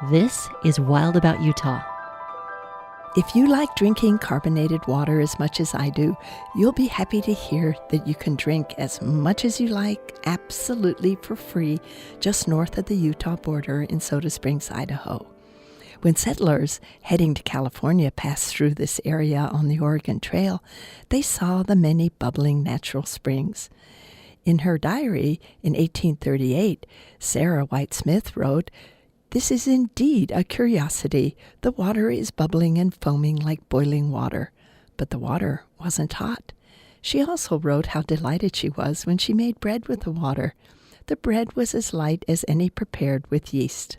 This is Wild About Utah. If you like drinking carbonated water as much as I do, you'll be happy to hear that you can drink as much as you like absolutely for free just north of the Utah border in Soda Springs, Idaho. When settlers heading to California passed through this area on the Oregon Trail, they saw the many bubbling natural springs. In her diary in 1838, Sarah White Smith wrote, "This is indeed a curiosity. The water is bubbling and foaming like boiling water." But the water wasn't hot. She also wrote how delighted she was when she made bread with the water. The bread was as light as any prepared with yeast.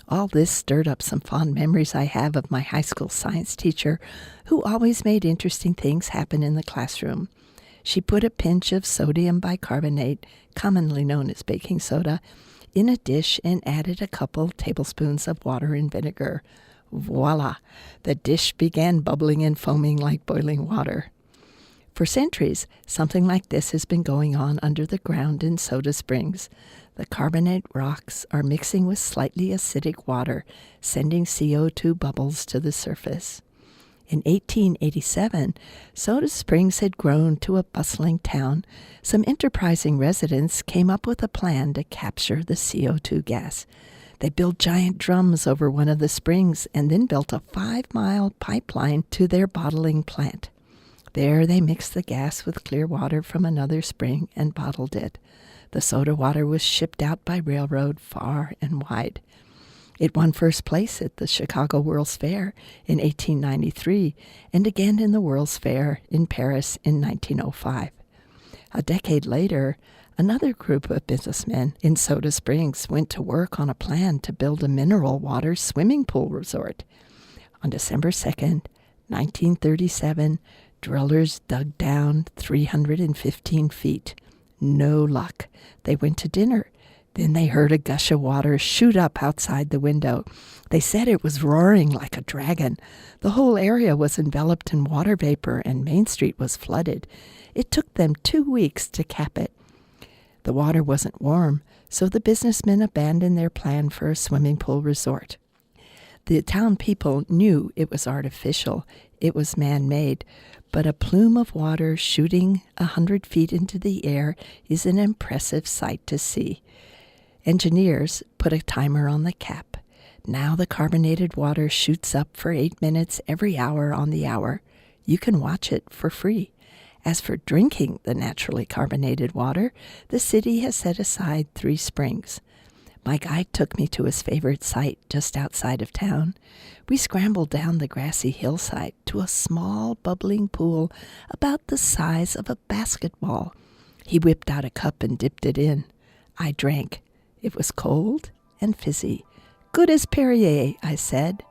All this stirred up some fond memories I have of my high school science teacher, who always made interesting things happen in the classroom. She put a pinch of sodium bicarbonate, commonly known as baking soda, in a dish and added a couple tablespoons of water and vinegar. Voila! The dish began bubbling and foaming like boiling water. For centuries, something like this has been going on under the ground in Soda Springs. The carbonate rocks are mixing with slightly acidic water, sending CO2 bubbles to the surface. In 1887, Soda Springs had grown to a bustling town. Some enterprising residents came up with a plan to capture the CO2 gas. They built giant drums over one of the springs and then built a 5-mile pipeline to their bottling plant. There they mixed the gas with clear water from another spring and bottled it. The soda water was shipped out by railroad far and wide. It won first place at the Chicago World's Fair in 1893 and again in the World's Fair in Paris in 1905. A decade later, another group of businessmen in Soda Springs went to work on a plan to build a mineral water swimming pool resort. On December 2nd, 1937, drillers dug down 315 feet. No luck. They went to dinner. Then they heard a gush of water shoot up outside the window. They said it was roaring like a dragon. The whole area was enveloped in water vapor and Main Street was flooded. It took them 2 weeks to cap it. The water wasn't warm, so the businessmen abandoned their plan for a swimming pool resort. The town people knew it was artificial. It was man-made. But a plume of water shooting 100 feet into the air is an impressive sight to see. Engineers put a timer on the cap. Now the carbonated water shoots up for 8 minutes every hour on the hour. You can watch it for free. As for drinking the naturally carbonated water, the city has set aside 3 springs. My guide took me to his favorite site just outside of town. We scrambled down the grassy hillside to a small bubbling pool about the size of a basketball. He whipped out a cup and dipped it in. I drank. It was cold and fizzy. "Good as Perrier," I said.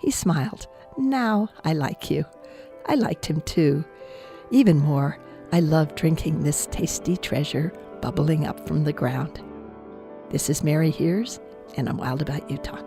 He smiled. "Now I like you." I liked him too. Even more, I loved drinking this tasty treasure bubbling up from the ground. This is Mary Hears, and I'm wild about Utah.